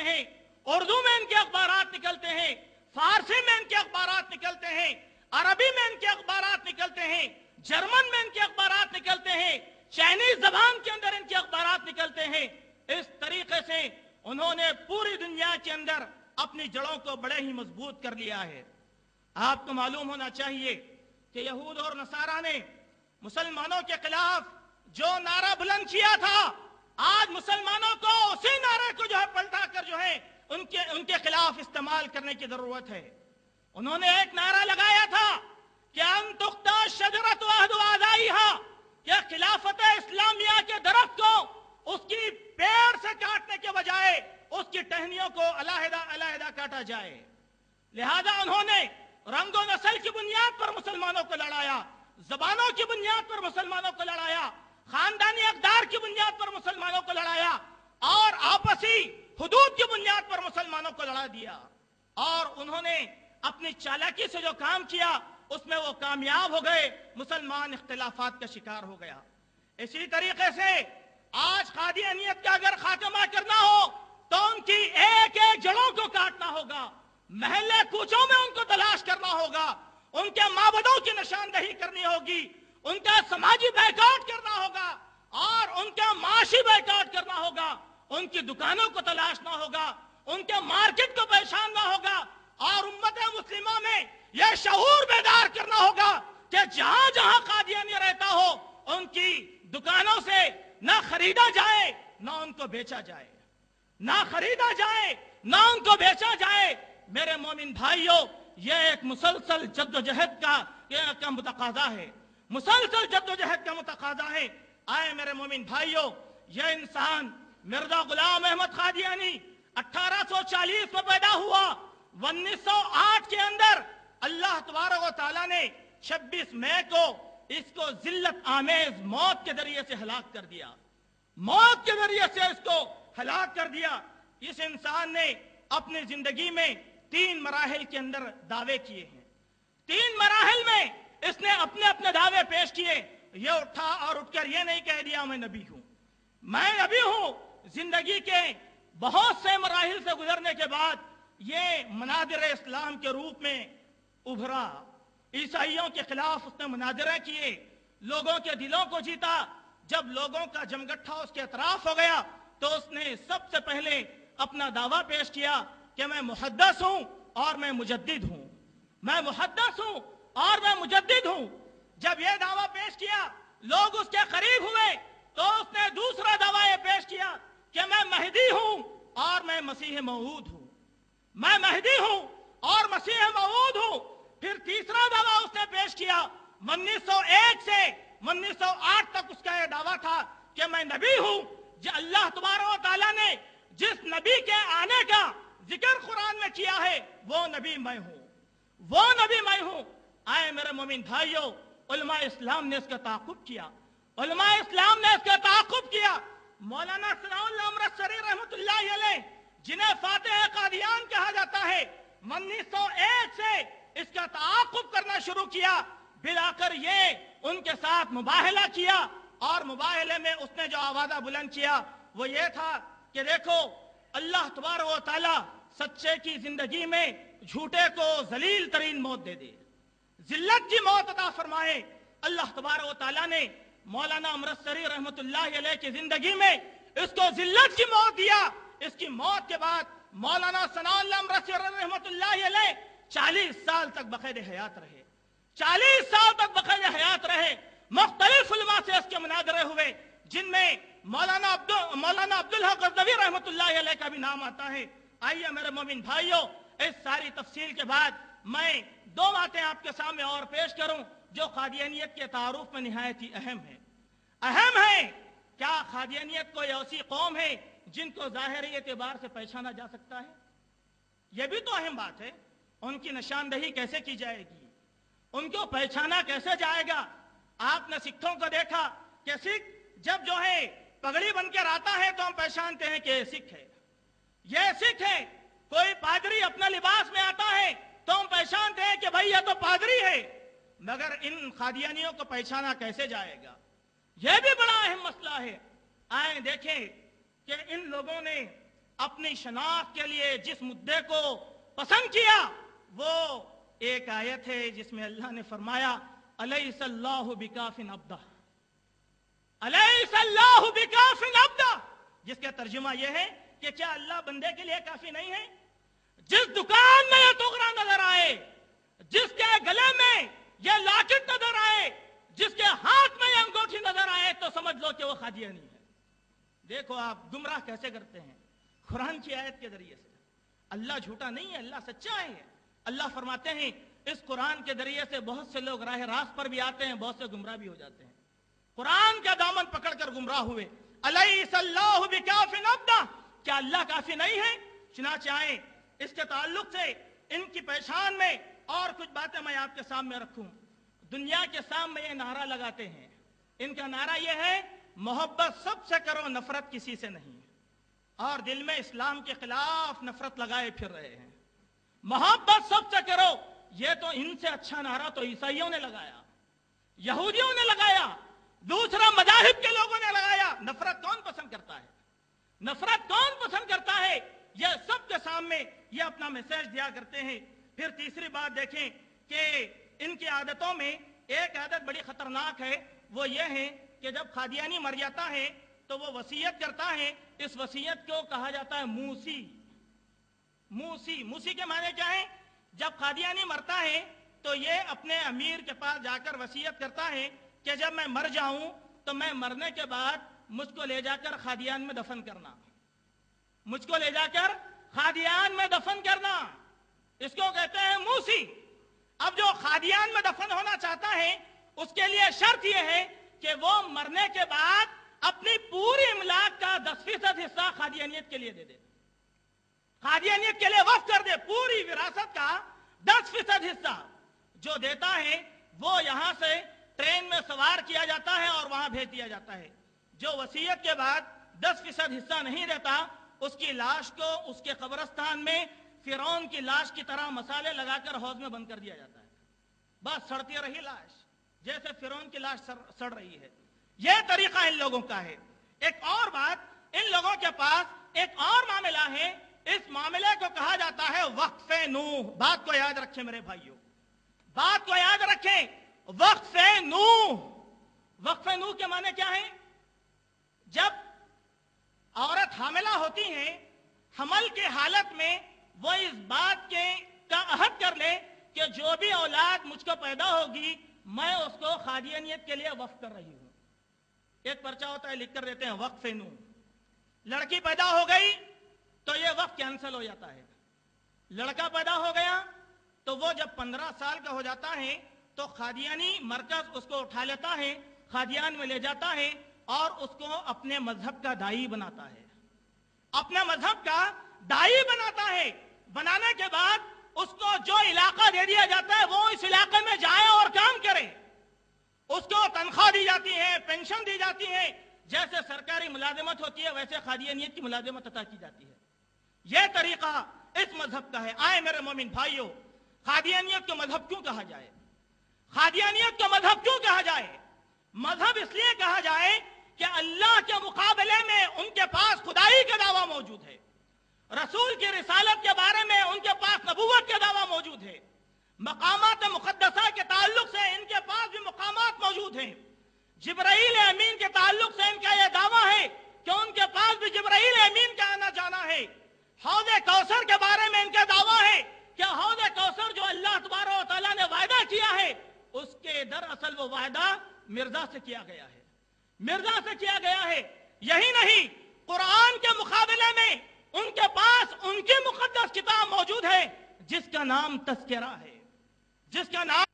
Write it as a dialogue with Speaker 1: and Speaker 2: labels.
Speaker 1: हैं, उर्दू में इनके अखबारात निकलते हैं, फारसी में इनके अखबारात निकलते हैं, अरबी में इनके अखबारात निकलते हैं, जर्मन में इनके अखबारात निकलते हैं, चाइनीज जबान के अंदर इनके अखबारात निकलते हैं। इस तरीके से उन्होंने पूरी दुनिया के अंदर अपनी जड़ों को बड़े ही मजबूत कर लिया है। आपको मालूम होना चाहिए कि यहूद और नसारा ने मुसलमानों के खिलाफ जो नारा बुलंद किया था, आज मुसलमानों को उसी नारे को जो है पलटा कर जो है उनके खिलाफ इस्तेमाल करने की जरूरत है। उन्होंने एक नारा लगाया था कि अंतुक्ता शजरत वादाईहा, कि खिलाफत इस्लामिया के दरख्त को उसकी पेड़ से काटने के बजाय उसकी टहनियों को अलहदा अलहदा काटा जाए। लिहाजा उन्होंने रंगो नस्ल की बुनियाद पर मुसलमानों को लड़ाया, जबानों की बुनियाद पर मुसलमानों को लड़ाया, खानदानी अक़दार की बुनियाद पर मुसलमानों को लड़ाया और आपसी हुदूद की बुनियाद पर मुसलमानों को लड़ा दिया। और उन्होंने अपनी चालाकी से जो काम किया उसमें वो कामयाब हो गए, मुसलमान इख्तिलाफात का शिकार हो गया। इसी तरीके से आज कादियानियत का अगर खात्मा करना हो तो उनकी एक एक जड़ों को काटना होगा, महल्ले कूचों में उनको तलाश करना होगा, उनके माबदों की निशानदही करनी होगी, उनका समाजी बैकआउट करना होगा और उनका माशी बैकआउट करना होगा, उनकी दुकानों को तलाशना होगा, उनके मार्केट को पहचानना होगा और उम्मत मुस्लिमा में यह शऊर बेदार करना होगा कि जहां जहां कादियानी रहता हो उनकी दुकानों से ना खरीदा जाए ना उनको बेचा जाए, ना खरीदा जाए ना उनको बेचा जाए। मेरे मोमिन भाइयों, यह एक मुसलसल जद्दोजहद का मुतकाजा है, मुसलसल जद्दोजहद का मुतकाजा है। आए मेरे मोमिन भाइयों, यह इंसान मिर्जा गुलाम अहमद कादियानी 1840 में पैदा हुआ, 1908 के अंदर अल्लाह तबारक व तआला ने 26 मई को इसको जिल्लत आमेज मौत के जरिए से हलाक कर दिया, मौत के जरिए से इसको हलाक कर दिया। इस इंसान ने अपनी जिंदगी में 3 मराहिल के अंदर दावे किए हैं, 3 मराहिल में इसने अपने अपने दावे पेश किए। ये उठा और उठकर ये नहीं कह दिया मैं नबी हूं, मैं नबी हूं। जिंदगी के बहुत से मराहिल से गुजरने के बाद ये मनादिर इस्लाम के रूप में उभरा। ईसाइयों के खिलाफ उसने मुनाजरे किए, लोगों के दिलों को जीता। जब लोगों का जमगट्ठा उसके अतराफ हो गया तो उसने सबसे पहले अपना दावा पेश किया कि मैं मुहद्दिस हूं और मैं मुजद्दिद हूं, मैं मुहद्दिस हूं और मैं मुजद्दिद हूं। जब यह दावा पेश किया लोग उसके करीब हुए तो उसने दूसरा दावा यह पेश किया कि मैं महदी हूं और मैं मसीह मऊद हूं, मैं महदी हूं और मसीह मऊद हूं। फिर तीसरा दावा उसने पेश किया, 1901 से 1908 तक उसका यह दावा था कि मैं नबी हूं। जो अल्लाह तबारक व तआला ने जिस नबी के आने का जिक्र कुरान में किया है वो नबी मैं हूं, वो नबी मैं हूं। आए मेरे मोमिन भाइयों, उलमा इस्लाम ने इसका ताक़ुब किया, उलमा इस्लाम ने इसका ताक़ुब किया। मौलाना सनाउल्लाह अमृतसरी रहमतुल्लाह अलैह, जिन्हें फातिह कादियान कहा जाता है, 1901 से इसका ताक़ुब करना शुरू किया। बिलाकर ये उनके साथ मुबाहला किया और मुबाहले में उसने जो आवाज़ा बुलंद किया वो ये था कि देखो अल्लाह तबारक व तआला सच्चे की जिंदगी में झूठे को जलील तरीन मौत दे दे, जिल्लत की मौत अता फरमाए। अल्लाह तबारक व तआला ने मौलाना अमृतसरी रहमतुल्लाह अलैह की जिंदगी में इसको जिल्लत की मौत दिया। इसकी मौत के बाद मौलाना सनाउल्लाह अमृतसरी रहमतुल्लाह अलैह 40 साल तक बक़ैद हयात रहे, 40 साल तक बक़ैद हयात रहे। मुख्तलिफ उलमा से इसके मुनाजरे हुए, जिनमें मौलाना अब्दुल हक गज़नवी रहमतुल्लाह अलैह का भी नाम आता है। आइए मेरे मोमिन भाइयों, इस सारी तफसील के बाद मैं 2 बातें आपके सामने और पेश करूं जो कादियानियत के तारुफ में निहायत ही अहम है। अहम है, क्या कादियानियत कोई ऐसी कौम है जिनको ज़ाहिरी एतबार से पहचाना जा सकता है? यह भी तो अहम बात है। उनकी निशानदही कैसे की जाएगी, उनको पहचाना कैसे जाएगा? आपने सिखों को देखा कि सिख जब जो है पगड़ी बनकर आता है तो हम पहचानते हैं कि ये सिख है, ये सिख है। कोई पादरी अपना लिबास में आता है तो हम पहचानते हैं कि भाई ये तो पादरी है। मगर इन कादियानियों को पहचाना कैसे जाएगा? यह भी बड़ा अहम मसला है। आए देखें कि इन लोगों ने अपनी शनाख्त के लिए जिस मुद्दे को पसंद किया, वो एक आयत है जिसमें अल्लाह ने फरमाया अलैहिस्सल्लाहु बिकाफिन अब्दा, अलैहिस्सल्लाहु बिकाफिन अब्दा, जिसका तर्जुमा यह है कि क्या अल्लाह बंदे के लिए काफी नहीं है? जिस दुकान में यह तोगरा नजर आए, जिसके गले में यह लॉकेट नजर आए, जिसके हाथ में यह अंगूठी नजर आए, तो समझ लो कि वो कादियानी है। देखो आप गुमराह कैसे करते हैं कुरान की आयत के जरिए से। अल्लाह झूठा नहीं है, अल्लाह सच्चा है। अल्लाह फरमाते हैं इस कुरान के जरिए से बहुत से लोग राह रास्त पर भी आते हैं, बहुत से गुमराह भी हो जाते हैं। कुरान का दामन पकड़कर गुमराह हुए। अलैहिस्सल्लाहु बिकाफिन अब्दा, क्या अल्लाह काफी नहीं है? चुनाचे आए इसके ताल्लुक से इनकी पहचान में और कुछ बातें मैं आपके सामने रखूं। दुनिया के सामने ये नारा लगाते हैं, इनका नारा यह है मोहब्बत सबसे करो, नफरत किसी से नहीं, और दिल में इस्लाम के खिलाफ नफरत लगाए फिर रहे हैं। मोहब्बत सबसे करो, ये तो इनसे अच्छा नारा तो ईसाइयों ने लगाया, यहूदियों ने लगाया, दूसरा मजाहिब के लोगों ने लगाया। नफरत कौन पसंद करता है? नफरत कौन पसंद करता है? यह सबके सामने ये अपना मैसेज दिया करते हैं। फिर तीसरी बात देखें कि इनकी आदतों में एक आदत बड़ी खतरनाक है, वो ये है कि जब कादियानी मर जाता है तो वो वसीयत करता है। इस वसीयत को कहा जाता है मूसी। मूसी, मूसी के माने क्या है? जब कादियानी मरता है तो ये अपने अमीर के पास जाकर वसीयत करता है कि जब मैं मर जाऊं तो मैं मरने के बाद मुझको ले जाकर खादियान में दफन करना, मुझको ले जाकर खादियान में दफन करना, इसको कहते हैं मूसी। अब जो खादियान में दफन होना चाहता है उसके लिए शर्त यह है कि वो मरने के बाद अपनी पूरी इमलाक का 10% हिस्सा खादियानियत के लिए दे दे, खादियानियत के लिए वक्फ कर दे। पूरी विरासत का 10% हिस्सा जो देता है वो यहां से ट्रेन में सवार किया जाता है और वहां भेज दिया जाता है। जो वसीयत के बाद 10% हिस्सा नहीं देता, उसकी लाश को उसके कब्रिस्तान में फिरौन की लाश की तरह मसाले लगाकर हौज में बंद कर दिया जाता है। बस सड़ती रही लाश, जैसे फिरौन की लाश सड़ रही है। यह तरीका इन लोगों का है। एक और बात, इन लोगों के पास एक और मामला है, इस मामले को कहा जाता है वक्फ़े नूह। बात को याद रखें मेरे भाइयों, बात को याद रखें, वक्फ़े नूह। वक्फ़े नूह के माने क्या है? जब औरत हामिला होती है, हमल के हालत में वो इस बात का अहद कर ले कि जो भी औलाद मुझको पैदा होगी मैं उसको खादियानियत के लिए वक्फ कर रही हूं। एक पर्चा होता है, लिख कर देते हैं वक्फ़े नूह। लड़की पैदा हो गई तो ये वक्फ कैंसिल हो जाता है। लड़का पैदा हो गया तो वो जब 15 साल का हो जाता है तो खादियानी मरकज उसको उठा लेता है, खादियान में ले जाता है और उसको अपने मजहब का दाई बनाता है, अपने मजहब का दाई बनाता है। बनाने के बाद उसको जो इलाका दे दिया जाता है वो इस इलाके में जाए और काम करे। उसको तनख्वाह दी जाती है, पेंशन दी जाती है, जैसे सरकारी मुलाजिमत होती है वैसे खादियानियत की मुलाजिमत अता की जाती है। यह तरीका इस मजहब का है। आए मेरे मोमिन भाइयों, खादियानियत को मजहब क्यों कहा जाए? खादियानियत को मजहब क्यों कहा जाए? मजहब इसलिए कहा जाए कि अल्लाह के मुकाबले में उनके पास खुदाई का दावा मौजूद है, रसूल की रिसालत के बारे में उनके पास नबूवत का दावा मौजूद है, मकामात मुकद्दसा के ताल्लुक से इनके पास भी मकामात मौजूद हैं। जिब्राईल अमीन के ताल्लुक से इनका यह दावा है कि उनके पास भी जिब्राईल अमीन का आना जाना है। हौज़े कौसर के बारे में इनका दावा है कि हौज़े कौसर जो अल्लाह तबारक व तआला ने वायदा किया है, उसके दरअसल वो वायदा मिर्जा से किया गया है, मिर्जा से किया गया है। यही नहीं, कुरान के मुकाबले में उनके पास उनकी मुकद्दस किताब मौजूद है जिसका नाम तज़किरा है, जिसका नाम